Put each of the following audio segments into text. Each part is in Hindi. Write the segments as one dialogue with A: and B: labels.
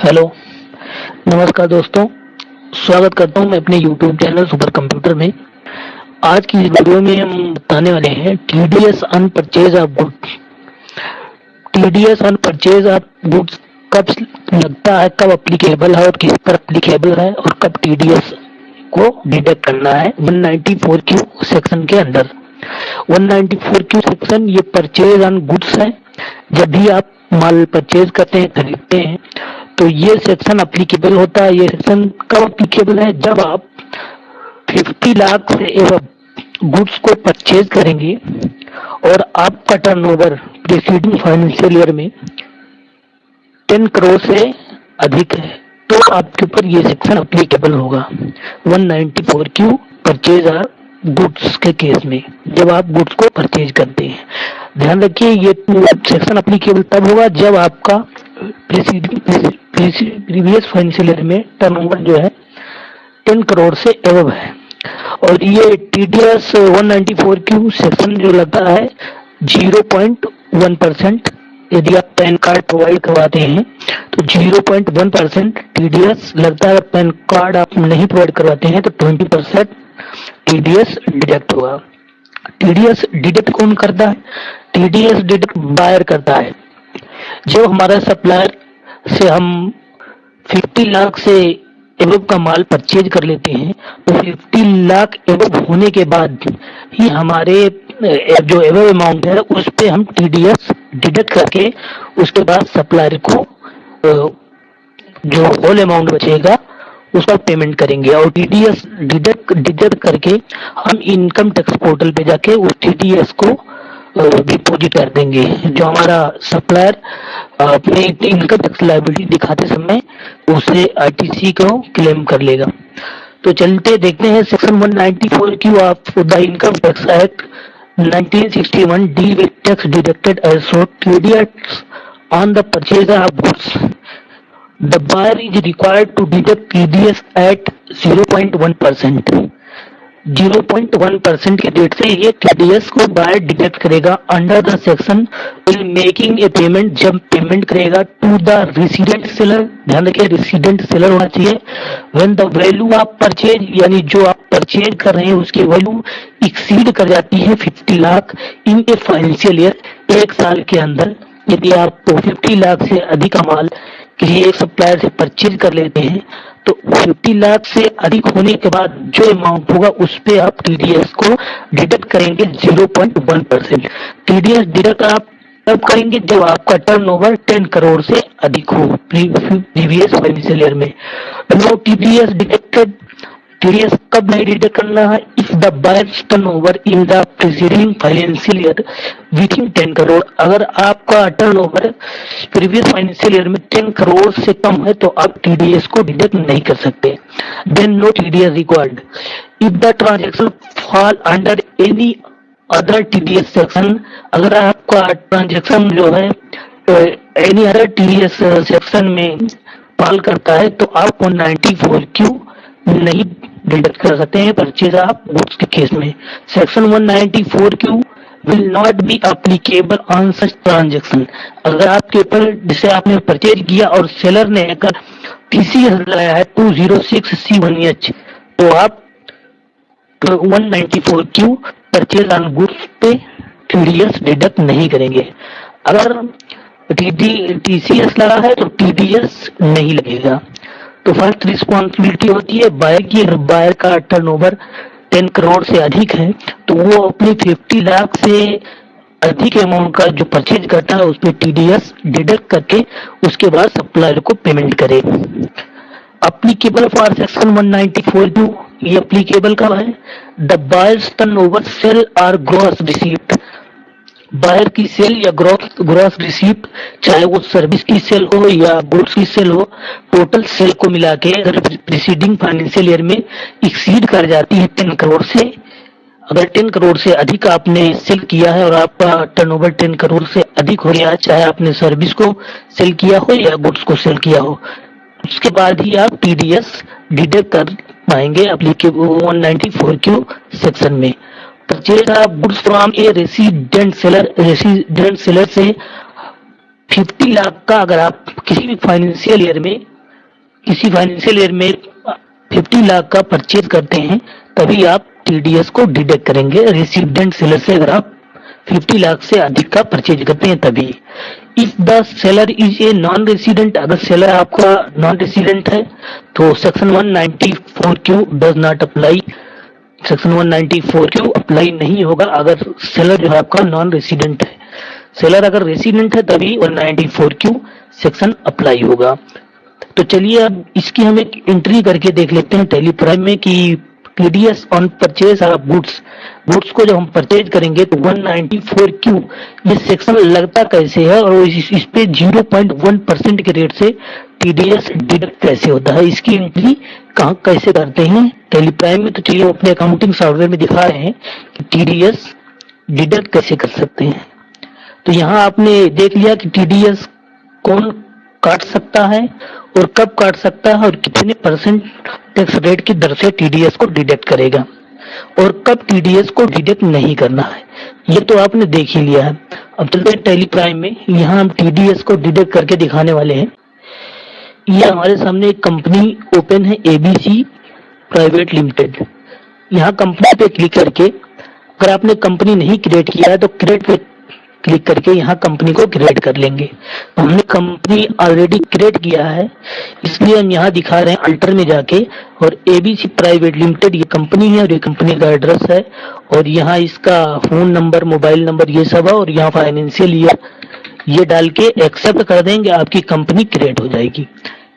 A: हेलो, नमस्कार दोस्तों। स्वागत करता हूं मैं अपने यूट्यूब चैनल सुपर कंप्यूटर में। आज की इस वीडियो में हम बताने वाले हैं TDS on purchase of goods. TDS on purchase of goods कब लगता है, कब अप्लीकेबल है और किस पर अप्लीकेबल है और कब टीडीएस को डिडक्ट करना है 194 क्यू सेक्शन के अंदर। 194 क्यू सेक्शन ये परचेज ऑन गुड्स है। जब भी आप माल परचेज करते हैं, खरीदते हैं, तो ये सेक्शन अप्लीकेबल होता है। ये सेक्शन कब अप्लीकेबल है? जब आप 50 लाख से एवं गुड्स को परचेज करेंगे और आपका टर्नओवर प्रीसीडिंग फाइनेंशियल ईयर में 10 करोड़ से अधिक है, तो आपके ऊपर ये सेक्शन अप्लीकेबल होगा 194 क्यू परचेज और गुड्स के केस में, जब आप गुड्स को परचेज करते हैं। ध्यान रखिए, ये सेक्शन अप्लीकेबल तब होगा जब आपका प्रीवियस फाइनेंशियल ईयर में टर्नओवर जो है 10 करोड़ से एवब है। और ये टीडीएस 194 क्यू सेक्शन जो लगता है 0.1%। यदि आप पैन कार्ड प्रोवाइड करवाते हैं तो 0.1% टीडीएस लगता है। पैन कार्ड आप नहीं प्रोवाइड करवाते हैं तो 20% टीडीएस डिडक्ट होगा। टीडीएस डिडक्ट कौन करता है? टीडीएस डिडक्ट बायर करता है। जब हमारा सप्लायर से हम 50 लाख से एवब का माल परचेज कर लेते हैं, तो 50 लाख एवब होने के बाद ही हमारे जो एवब अमाउंट है उस पे हम टीडीएस डिडक्ट करके उसके बाद सप्लायर को जो होल अमाउंट बचेगा उसका पेमेंट करेंगे। और टीडीएस डिडक्ट करके हम इनकम टैक्स पोर्टल पे जाके उस टीडीएस को डिपॉजिट कर देंगे, जो हमारा सप्लायर अपने इनकम टैक्स लायबिलिटी दिखाते समय उसे आईटीसी को क्लेम कर लेगा। तो चलते देखते हैं section 194 Q of the income tax act 1961 deal with tax deducted as so TDS on the purchase of goods. The buyer is required to deduct TDS at 0.1%। 0.1% के रेट से ये TDS को बायर डिडक्ट करेगा under the section will making a payment, जब पेमेंट करेगा टू द रेसिडेंट सेलर। ध्यान रखिए, रेसिडेंट सेलर होना चाहिए। When the value of purchase, यानी जो आप परचेज कर रहे हैं उसकी वैल्यू एक्सीड कर जाती है 50 लाख इन ए फाइनेंशियल ईयर, एक साल के अंदर। यदि आप 50 लाख से अधिक का माल किसी एक सप्लायर से परचेज कर लेते हैं तो 50 लाख से अधिक होने के बाद जो अमाउंट होगा उस पे आप टीडीएस को डिडक्ट करेंगे 0.1%। टीडीएस डिडक्ट आप तब करेंगे जब आपका टर्नओवर 10 करोड़ से अधिक हो प्रीवियस फाइनेंशियल ईयर में। No TDS deducted. टीडीएस कब नहीं डिडक्ट करना है? If the buyers turnover in the preceding financial year within 10 crore. अगर आपका टर्नओवर प्रीवियस फाइनेंशियल ईयर में 10 करोड़ से कम है तो आप टीडीएस को डिडक्ट नहीं कर सकते। Then no TDS required if the transaction fall under any other TDS section. अगर आपका ट्रांजैक्शन जो है एनी अदर टीडीएस सेक्शन में फॉल करता है तो आप 194 क्यू नहीं डिडक्ट कर सकते हैं परचेज ऑफ गुड्स के केस में। Section 194 Q will not be applicable on such transaction. अगर आपके ऊपर जिसे आपने परचेज किया और सेलर ने अगर टीसीएस लगाया है 206C1H तो आप 194 क्यू परचेज ऑन गुड्स पे टीडीएस डिडक्ट नहीं करेंगे। अगर टीसीएस लगा है तो टीडीएस नहीं लगेगा। तो फर्स्ट रिस्पॉन्सिबिलिटी होती है बायर की। अगर बायर का टर्नओवर 10 करोड़ से अधिक है तो वो अपनी 50 लाख से अधिक अमाउंट का जो परचेज करता है उस पर टीडीएस डिडक्ट करके उसके बाद सप्लायर को पेमेंट करे। अप्लीकेबल फॉर सेक्शन 194 क्यू, ये अप्लीकेबल कब है? द बायर्स टर्नओवर सेल और ग्रॉस रिसीप्ट। बायर की सेल या ग्रॉस रिसीप्ट, चाहे वो सर्विस की सेल हो या गुड्स की सेल हो, टोटल सेल को मिला के अगर प्रीसीडिंग फाइनेंशियल ईयर में एक्सीड कर जाती है 10 करोड़ से, अगर 10 करोड़ से अधिक आपने सेल किया है और आपका टर्नओवर 10 करोड़ से अधिक हो गया है, चाहे आपने सर्विस को सेल किया हो या गुड्स को सेल किया हो, उसके बाद ही आप टीडीएस डिडक्ट कर पाएंगे एप्लीकेबल 194 क्यू सेक्शन में। Purchase of goods from A resident seller से 50 लाख का अगर आप किसी भी फाइनेंशियल ईयर में किसी फाइनेंशियल ईयर में 50 लाख का परचेज करते हैं तभी आप टीडीएस को डिडक्ट करेंगे। रेसिडेंट सेलर से अगर आप 50 लाख से अधिक का परचेज करते हैं तभी। If the seller is a non resident, अगर सेलर आपका नॉन रेसिडेंट है तो section 194 Q does not apply. Section 194 Q apply नहीं होगा अगर सेलर जो है आपका नॉन रेसिडेंट है। सेलर अगर रेसिडेंट है तभी 194 क्यू सेक्शन अप्लाई होगा। तो चलिए अब इसकी हम एक एंट्री करके देख लेते हैं टैली प्राइम में कि TDS on purchase of goods को जब हम परचेज करेंगे तो 194 क्यू ये सेक्शन लगता कैसे है और इस पे 0.1% के रेट से टीडीएस डिडक्ट कैसे होता है, इसकी एंट्री कहाँ कैसे करते हैं टैली प्राइम में। तो चलिए हम अपने अकाउंटिंग सॉफ्टवेयर में दिखा रहे हैं कि टीडीएस डिडक्ट कैसे कर सकते हैं। तो यहाँ आपने देख लिया कि टीडीएस कौन काट सकता है और कब काट सकता है और कितने परसेंट टैक्स रेट की दर से टीडीएस को डिडक्ट करेगा और कब टीडीएस को डिडक्ट नहीं करना है, ये तो आपने देख ही लिया है। अब चलते हैं टैली प्राइम में, यहाँ हम टीडीएस को डिडक्ट करके दिखाने वाले हैं। ये हमारे सामने एक कंपनी ओपन है एबीसी प्राइवेट लिमिटेड। यहाँ कंपनी पे क्लिक करके अगर आपने कंपनी नहीं क्रिएट किया है तो क्रिएट पे क्लिक करके यहाँ कंपनी को क्रिएट कर लेंगे। तो हमने कंपनी ऑलरेडी क्रिएट किया है इसलिए हम यहाँ दिखा रहे हैं अल्टर में जाके और एबीसी प्राइवेट लिमिटेड ये कंपनी है और ये कंपनी का एड्रेस है और यहाँ इसका फोन नंबर मोबाइल नंबर ये सब है और यहाँ फाइनेंशियल ईयर ये डाल के एक्सेप्ट कर देंगे, आपकी कंपनी क्रिएट हो जाएगी।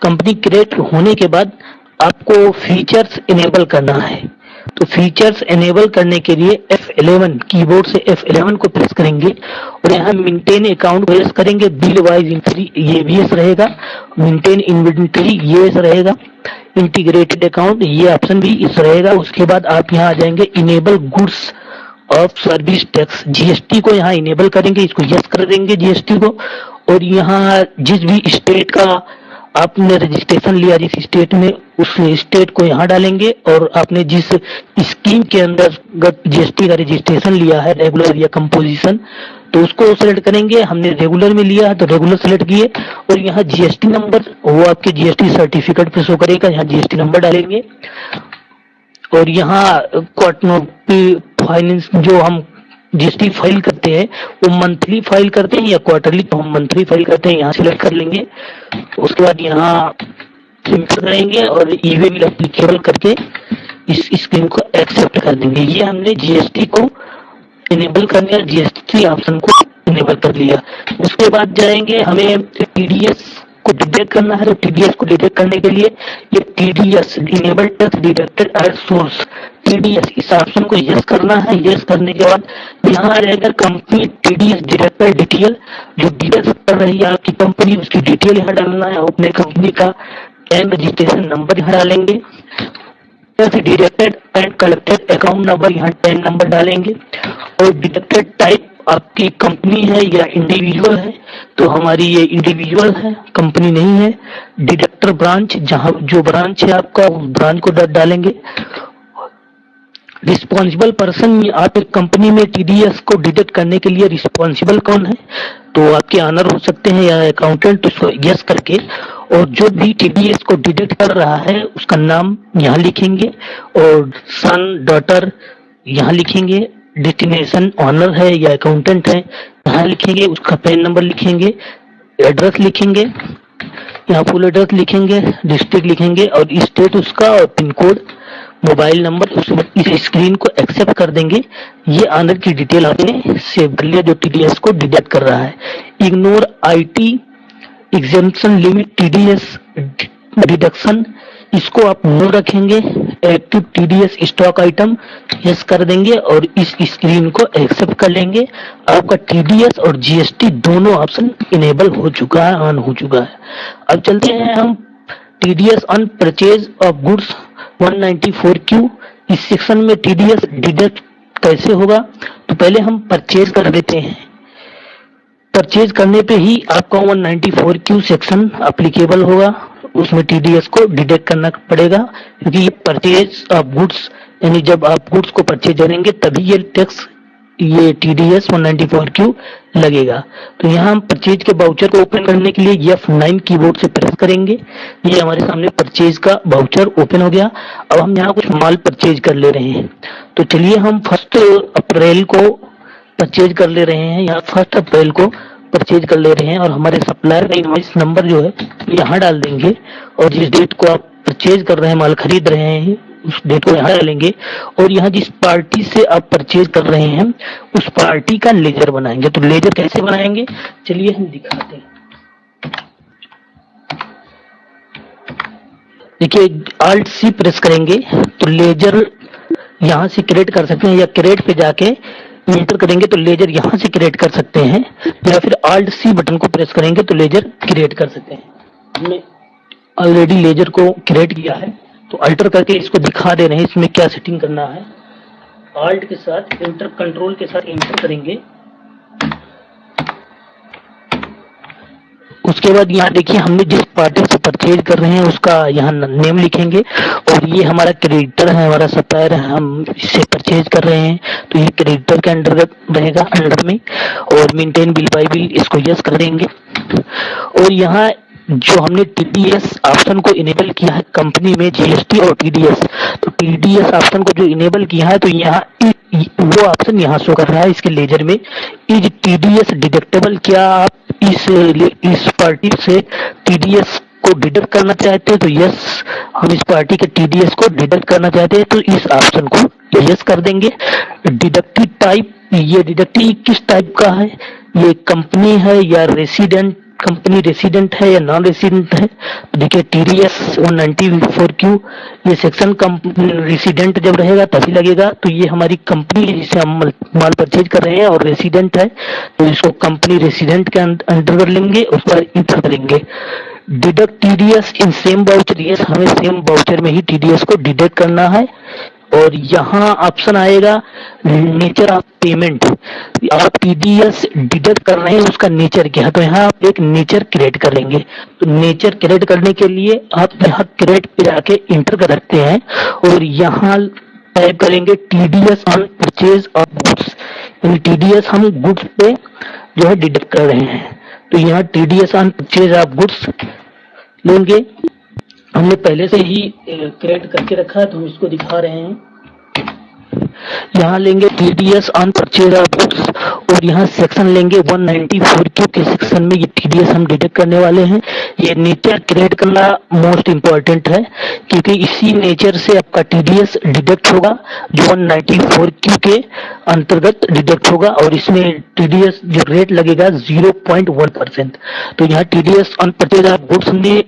A: कंपनी क्रिएट होने के बाद आपको फीचर्स इनेबल करना है। तो फीचर्स एनेबल करने के लिए F11 कीबोर्ड से F11 को प्रेस करेंगे और यहाँ मेंटेन अकाउंट प्रेस करेंगे। बिल वाइज एंट्री ये भी यस रहेगा, मेंटेन इन्वेंटरी ये यस रहेगा, इंटीग्रेटेड अकाउंट ये ऑप्शन भी इस रहेगा। उसके बाद आप यहाँ आ जाएंगे enable goods of service tax, GST को यहाँ इनेबल करेंगे, इसको यस कर देंगे जीएसटी को। और यहाँ जिस भी स्टेट का आपने रजिस्ट्रेशन लिया जिस स्टेट में उस स्टेट को यहाँ डालेंगे और आपने जिस स्कीम के अंदर जीएसटी का रजिस्ट्रेशन लिया है रेगुलर या कंपोजिशन तो उसको सेलेक्ट करेंगे। हमने रेगुलर में लिया है तो रेगुलर सेलेक्ट किए और यहाँ जीएसटी नंबर वो आपके जीएसटी सर्टिफिकेट पे शो करेगा, यहाँ जीएसटी नंबर डालेंगे। और यहाँ फाइनेंस जो हम जीएसटी फाइल करते हैं वो मंथली फाइल करते हैं या क्वार्टरली, तो हम मंथली फाइल करते हैं, यहाँ सिलेक्ट कर लेंगे। उसके बाद यहाँ सिंपल करेंगे और ईवे बिल एप्लीकेबल करके इस स्क्रीन को एक्सेप्ट कर देंगे। ये हमने जीएसटी को इनेबल करने और जीएसटी ऑप्शन को इनेबल कर लिया। उसके बाद जाएंगे हमें टीडीएस को डिटेक्ट करना है। तो टीडीएस को डिटेक्ट करने के लिए ये TDS enable tax deducted at source TDS इस ऑप्शन को यस करना है। यस करने के बाद यहाँ आ जाएगा कंपनी टीडीएस डिडक्टेड डिटेल, जो डिडक्ट कर रही है आपकी कंपनी उसकी डिटेल यहाँ डालना है। अपने कंपनी का टैन रजिस्ट्रेशन नंबर यहाँ डालेंगे, deducted and collected account number यहाँ टैन नंबर डालेंगे और डिडक्टेड टाइप आपकी कंपनी है या इंडिविजुअल है, तो हमारी ये इंडिविजुअल है कंपनी नहीं है। डिडक्टर ब्रांच जहां जो ब्रांच है आपका उस ब्रांच को डालेंगे। रिस्पॉन्सिबल पर्सन आप एक कंपनी में टीडीएस को डिडक्ट करने के लिए रिस्पॉन्सिबल कौन है, तो आपके ऑनर हो सकते हैं या अकाउंटेंट, उसको यस करके और जो भी टीडीएस को डिडक्ट कर रहा है उसका नाम यहाँ लिखेंगे और सन डॉटर यहाँ लिखेंगे, डेस्टिनेशन ऑनर है या अकाउंटेंट है यहाँ लिखेंगे, उसका पैन नंबर लिखेंगे, एड्रेस लिखेंगे, यहाँ फुल एड्रेस लिखेंगे, डिस्ट्रिक्ट लिखेंगे और स्टेट उसका और पिन कोड मोबाइल नंबर। उसमें इस स्क्रीन को एक्सेप्ट कर देंगे। ये ऑनर की डिटेल आपने सेव कर लिया जो टीडीएस को डिडक्ट कर रहा है। Ignore IT exemption limit TDS deduction इसको आप नो रखेंगे। Active TDS stock item yes कर देंगे और इस स्क्रीन को एक्सेप्ट कर लेंगे। आपका टीडीएस और जीएसटी दोनों ऑप्शन इनेबल हो चुका है, ऑन हो चुका है। अब चलते हैं हम TDS on purchase of goods 194 Q इस सेक्शन में टीडीएस डिडक्ट कैसे होगा। तो पहले हम परचेज कर देते हैं। परचेज करने पे ही आपका 194 क्यू सेक्शन अप्लीकेबल होगा, उसमें टीडीएस को डिडक्ट करना पड़ेगा क्योंकि ये परचेज ऑफ गुड्स यानी जब आप गुड्स को परचेज करेंगे तभी ये टैक्स ये TDS 194Q लगेगा। तो यहाँ हम परचेज के वाउचर को ओपन करने के लिए F9 कीबोर्ड से प्रेस करेंगे। ये हमारे सामने परचेज का वाउचर ओपन हो गया। अब हम यहाँ कुछ माल परचेज कर ले रहे हैं। तो चलिए हम 1 अप्रैल को परचेज कर ले रहे हैं। यहाँ 1 अप्रैल को परचेज कर ले रहे हैं और हमारे सप्लायर का इनवॉइस नंबर जो है यहाँ डाल देंगे और जिस डेट को आप परचेज कर रहे हैं, माल खरीद रहे हैं, उस डेट को यहाँ डालेंगे और यहाँ जिस पार्टी से आप परचेज कर रहे हैं उस पार्टी का लेजर बनाएंगे। तो लेजर कैसे बनाएंगे चलिए हम दिखाते हैं। देखिए Alt C प्रेस करेंगे तो लेजर यहाँ से क्रिएट कर सकते हैं या क्रिएट पे जाके एंटर करेंगे तो लेजर यहाँ से क्रिएट कर सकते हैं या फिर Alt C बटन को प्रेस करेंगे तो लेजर क्रिएट कर सकते हैं। हमने ऑलरेडी लेजर को क्रिएट किया है तो अल्टर करके इसको दिखा दे रहे हैं इसमें क्या सेटिंग करना है। Alt के साथ एंटर, कंट्रोल के साथ एंटर करेंगे। उसके बाद यहाँ देखिए हमने जिस पार्टी से परचेज कर रहे हैं उसका यहाँ नेम लिखेंगे और ये हमारा क्रेडिटर है, हमारा सप्लायर है, हम इससे परचेज कर रहे हैं तो ये क्रेडिटर के अंडर रहेगा अंडर में। और मेंटेन बिल बाय बिल इसको यस कर देंगे। और यहाँ जो हमने TDS ऑप्शन को इनेबल किया है कंपनी में GST और TDS, तो TDS ऑप्शन को जो इनेबल किया है तो यहाँ वो ऑप्शन यहाँ शो कर रहा है इसके लेजर में, इज TDS डिडक्टेबल। क्या आप इस पार्टी से TDS को डिडक्ट करना चाहते हैं तो यस, हम इस पार्टी के TDS को डिडक्ट करना चाहते हैं तो इस ऑप्शन को यस कर देंगे। डिडक्टिव टाइप, ये डिडक्टिव किस टाइप का है, ये कंपनी है या रेसिडेंट, कंपनी रेसिडेंट है या नॉन रेसिडेंट है। तो देखिए TDS 194Q ये सेक्शन रेसिडेंट जब रहेगा तभी लगेगा। तो ये हमारी कंपनी है जिसे हम माल परचेज कर रहे हैं और रेसिडेंट है तो इसको कंपनी रेसिडेंट के अंडर कर लेंगे, उस पर इंटर करेंगे। Deduct TDS in same voucher, yes हमें सेम वाउचर में ही TDS को डिडक्ट करना है। और यहाँ ऑप्शन आएगा नेचर ऑफ पेमेंट, आप TDS डिडक्ट कर रहे हैं उसका नेचर क्या है तो यहाँ आप एक नेचर क्रिएट करेंगे। तो नेचर क्रिएट करने के लिए आप यहाँ क्रिएट पे जाके इंटर कर सकते हैं और यहाँ टाइप करेंगे TDS on purchase of goods, यानी TDS हम गुड्स पे जो है डिडक्ट कर रहे हैं। तो यहाँ TDS on purchase of goods लेंगे, हमने पहले से ही क्रिएट करके रखा है तो हम इसको दिखा रहे हैं। यहाँ लेंगे TDS on purchase of goods और यहाँ सेक्शन लेंगे 194Q के सेक्शन में ये TDS हम डिडक्ट करने वाले हैं। ये नेचर क्रिएट करना मोस्ट इम्पोर्टेंट है क्योंकि इसी नेचर से आपका TDS डिडक्ट होगा जो 194Q के अंतर्गत डिडक्ट होगा और इसमें TDS जो रेट लगेगा 0.1%। तो यहाँ TDS on purchase of goods हमने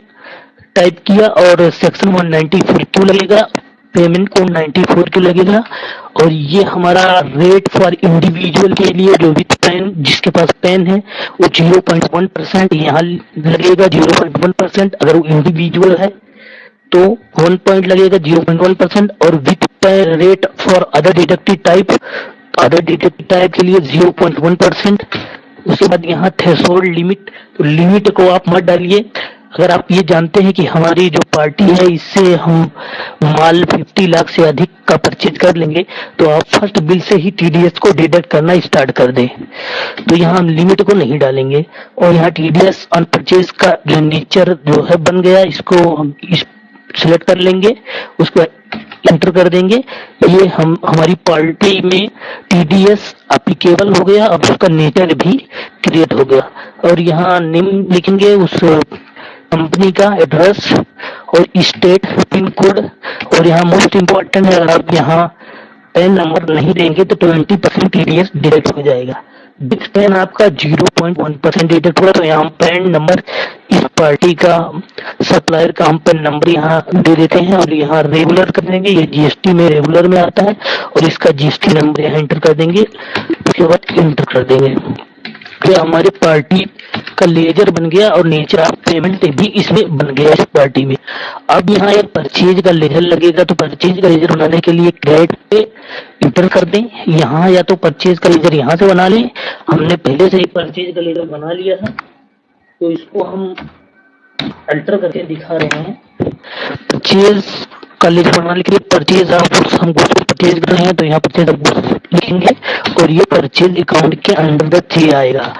A: टाइप किया और सेक्शन 194Q लगेगा, पेमेंट को 94Q लगेगा। और ये हमारा रेट फॉर इंडिविजुअल के लिए जो विथ पेन, जिसके पास पेन है वो 0.1% यहाँ लगेगा 0.1%। अगर वो इंडिविजुअल है तो 1 पॉइंट लगेगा 0.1% और with PAN rate for other deductive type, other deductive type के लिए 0.1%। उसके बाद यहाँ थ्रेशोल्ड लिमिट, तो लिमिट को आप मत डालिए। अगर आप ये जानते हैं कि हमारी जो पार्टी है इससे हम माल 50 लाख से अधिक का परचेज कर लेंगे तो आप फर्स्ट बिल से ही TDS को डिडक्ट करना स्टार्ट कर दें। तो यहाँ हम लिमिट को नहीं डालेंगे और यहाँ TDS ऑन परचेज का जो नेचर जो है बन गया, इसको हम सिलेक्ट कर लेंगे, उसको एंटर कर देंगे। ये हम हमारी पार्टी में TDS एप्लीकेबल हो गया और उसका नेचर भी क्रिएट हो गया। और यहाँ नेम लिखेंगे उस कंपनी का, एड्रेस और स्टेट, पिन कोड। और यहाँ मोस्ट इम्पोर्टेंट है, अगर आप यहाँ पैन नंबर नहीं देंगे तो 20% TDS डिडक्ट हो जाएगा। विथ पैन आपका 0.1% डिडक्ट होगा। तो यहाँ पैन नंबर इस पार्टी का, सप्लायर का हम पैन नंबर यहाँ दे देते हैं और यहाँ रेगुलर कर देंगे। ये GST में रेगुलर में आता है और इसका GST नंबर यहाँ एंटर कर देंगे। उसके बाद एंटर कर देंगे। ये हमारी पार्टी का लेजर बन गया और नेचर ऑफ पेमेंट भी इसमें बन गया इस पार्टी में। अब यहाँ एक परचेज का लेजर लगेगा तो परचेज का लेजर बनाने के लिए क्रेडिट पे इंटर कर दें। यहाँ या तो परचेज का लेजर यहाँ से बना लें, हमने पहले से ही परचेज का लेजर बना लिया है तो इसको हम अल्टर करके दिखा रहे हैं। परचेज का लेजर बनाने के लिए परचेज ऑफ गुड्स, हम गुड्स को परचेज कर रहे हैं तो यहाँ परचेज ऑफ गुड्स लिखेंगे और ये परचेज अकाउंट के अंडर द 3 आएगा।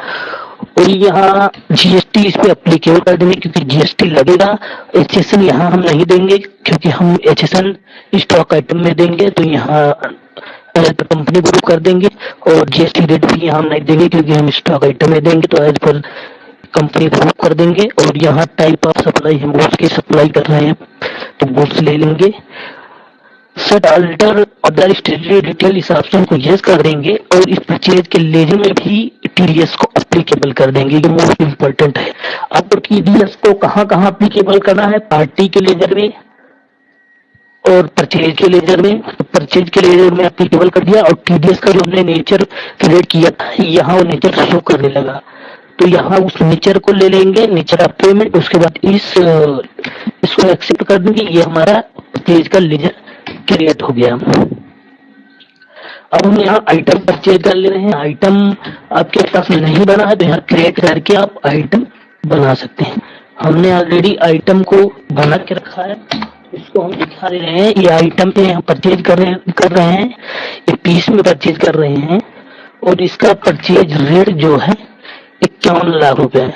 A: और यहाँ जीएसटी इस पे अप्लीकेबल कर देंगे क्योंकि जीएसटी लगेगा। एचएसएन यहाँ हम नहीं देंगे क्योंकि हम एचएसएन स्टॉक आइटम में देंगे, तो यहाँ एज पर कंपनी ग्रुप कर देंगे। और जीएसटी रेट भी यहाँ हम नहीं देंगे क्योंकि हम स्टॉक आइटम में देंगे, तो एज पर कंपनी ग्रुप कर देंगे। और यहाँ टाइप ऑफ सप्लाई, हम गुड्स की सप्लाई कर रहे हैं तो गुड्स ले लेंगे। सेट अल्टर अदर स्टेटरी डिटेल इस ऑप्शन को यस कर देंगे और इस परचेज के लेजर में भी टीडीएस को अप्लीकेबल कर देंगे, ये मोस्ट इंपॉर्टेंट है। आपको टीडीएस को कहाँ कहाँ अप्लीकेबल करना है, पार्टी के लेजर में और परचेज के लेजर में। परचेज के लेजर में अप्लीकेबल कर दिया और टीडीएस का जो हमने नेचर क्रिएट किया था यहाँ वो नेचर शो करने लगा, तो यहाँ उस नेचर को ले लेंगे, नेचर ऑफ पेमेंट। उसके बाद इसको एक्सेप्ट कर देंगे, ये हमारा परचेज का लेजर क्रिएट हो गया। अब हम यहाँ आइटम परचेज कर ले रहे हैं। आइटम आपके पास नहीं बना है तो यहाँ क्रिएट करके आप आइटम बना सकते हैं। हमने ऑलरेडी आइटम को बना के रखा है, इसको हम दिखा रहे हैं। ये आइटम पे हम परचेज कर रहे हैं, ये पीस में परचेज कर रहे हैं और इसका परचेज रेट जो है 51 लाख रुपए है।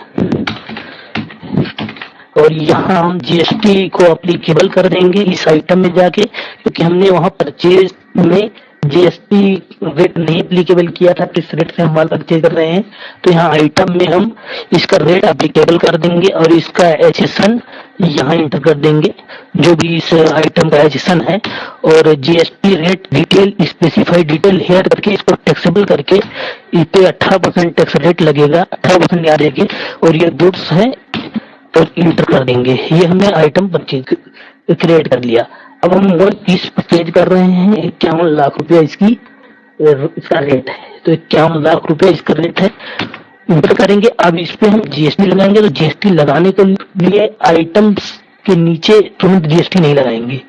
A: और यहाँ हम जीएसटी को अप्लीकेबल कर देंगे इस आइटम में जाके, क्योंकि हमने वहां परचेज में जीएसटी रेट नहीं अप्लीकेबल किया था, किस रेट से हम माल परचेज कर रहे हैं। तो यहाँ आइटम में हम इसका रेट अप्लीकेबल कर देंगे और इसका एचएसएन यहाँ इंटर कर देंगे, जो भी इस आइटम का एचएसएन है। और GST rate detail specified detail here करके इसको टैक्सेबल करके इस पे 18% टैक्स रेट लगेगा, 18% याद रखिए। और ये गुड्स है और इंटर कर देंगे। ये हमने आइटम परचेज क्रिएट कर लिया। अब हम 1 पीस परचेज कर रहे हैं, 51 लाख रुपया इसका रेट है, तो 51 लाख रुपया इसका रेट है, इंटर करेंगे। अब इस पे हम जीएसटी लगाएंगे, तो जीएसटी लगाने के लिए आइटम्स के नीचे तुरंत जीएसटी नहीं लगाएंगे,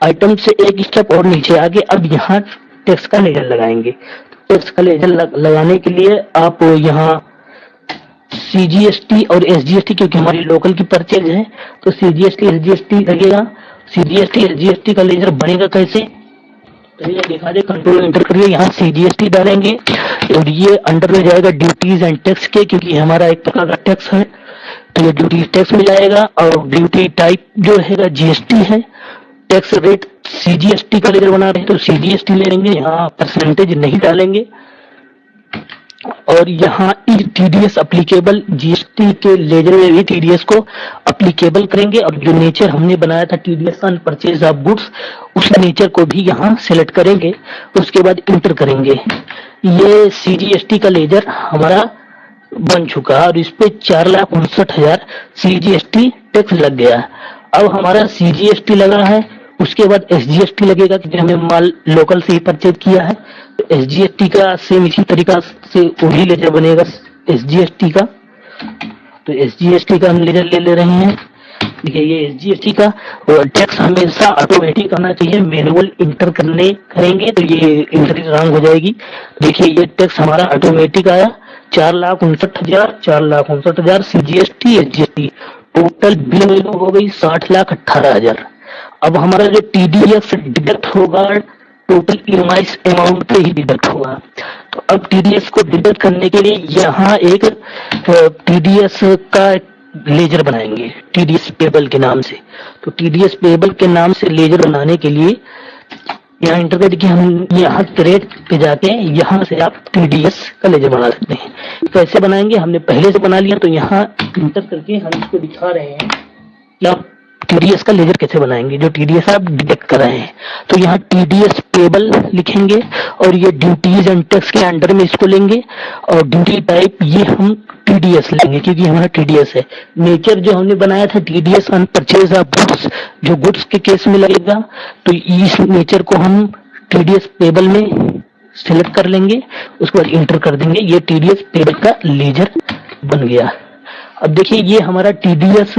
A: आइटम से एक स्टेप और नीचे आगे अब यहाँ टैक्स का लेजर लगाएंगे। टैक्स का लेजर लगाने के लिए आप यहाँ सीजीएसटी और एसजीएसटी, क्योंकि हमारी लोकल की परचेज है तो सीजीएसटी एसजीएसटी लगेगा। सीजीएसटी एसजीएसटी का लेजर बनेगा कैसे, तो ये दिखा दे, कंट्रोल एंटर करिए, यहाँ सीजीएसटी डालेंगे और ये अंडर में जाएगा ड्यूटीज एंड टैक्स के, क्योंकि हमारा एक प्रकार का टैक्स है तो ये ड्यूटीज टैक्स में जाएगा। और ड्यूटी टाइप जो है जीएसटी है, टैक्स रेट सीजीएसटी का लेजर बना रहे हैं तो सीजीएसटी ले लेंगे, यहाँ परसेंटेज नहीं डालेंगे। और यहाँ टीडीएस अप्लीकेबल, जीएसटी के लेजर में भी टीडीएस को अप्लीकेबल करेंगे। और जो नेचर हमने बनाया था TDS on purchase of goods, उस नेचर को भी यहाँ सेलेक्ट करेंगे, उसके बाद इंटर करेंगे। ये सीजीएसटी का लेजर हमारा बन चुका है और इस पे 4,59,000 सीजीएसटी टैक्स लग गया। अब हमारा सीजीएसटी लगा है, उसके बाद एसजीएसटी लगेगा क्योंकि हमने माल लोकल से ही परचेज किया है, तो एसजीएसटी का सेम इसी तरीका से वही लेजर बनेगा एसजीएसटी का। तो एसजीएसटी का हम लेजर ले रहे हैं। देखिए ये एसजीएसटी का, और टैक्स हमेशा ऑटोमेटिक आना चाहिए, मैनुअल इंटर करेंगे तो ये इंटर रॉन्ग हो जाएगी। देखिए ये टैक्स हमारा ऑटोमेटिक आया 4,59,000 CGST SGST, total bill value हो गई 60,18,000। अब हमारा जो टीडीएस डिडक्ट होगा टोटल ईएमआई अमाउंट पे ही डिडक्ट होगा। तो अब टीडीएस को डिडक्ट करने के लिए यहाँ एक टीडीएस का लेजर बनाएंगे टीडीएस पेबल के नाम से। तो टीडीएस पेबल के नाम से लेजर बनाने के लिए यहाँ इंटर करके हम यहाँ क्रिएट पे जाके यहाँ से आप टीडीएस का लेजर बना सकते हैं। कैसे बनाएंगे, हमने पहले से बना लिया, तो यहाँ इंटर करके हम इसको दिखा रहे हैं कि आप टीडीएस का लेजर कैसे बनाएंगे, जो टीडीएस आप डिडक्ट कर रहे हैं। तो यहाँ टीडीएस पेबल लिखेंगे और ये ड्यूटीज एंड टैक्स के अंडर में इसको लेंगे। और ड्यूटी टाइप ये हम टीडीएस लेंगे क्योंकि हमारा टीडीएस है। नेचर जो हमने बनाया था TDS on purchase of goods, जो गुड्स के केस में लगेगा, तो इस नेचर को हम टीडीएस पेबल में सिलेक्ट कर लेंगे, उसके बाद इंटर कर देंगे। ये टीडीएस पेबल का लेजर बन गया। अब देखिए ये हमारा टीडीएस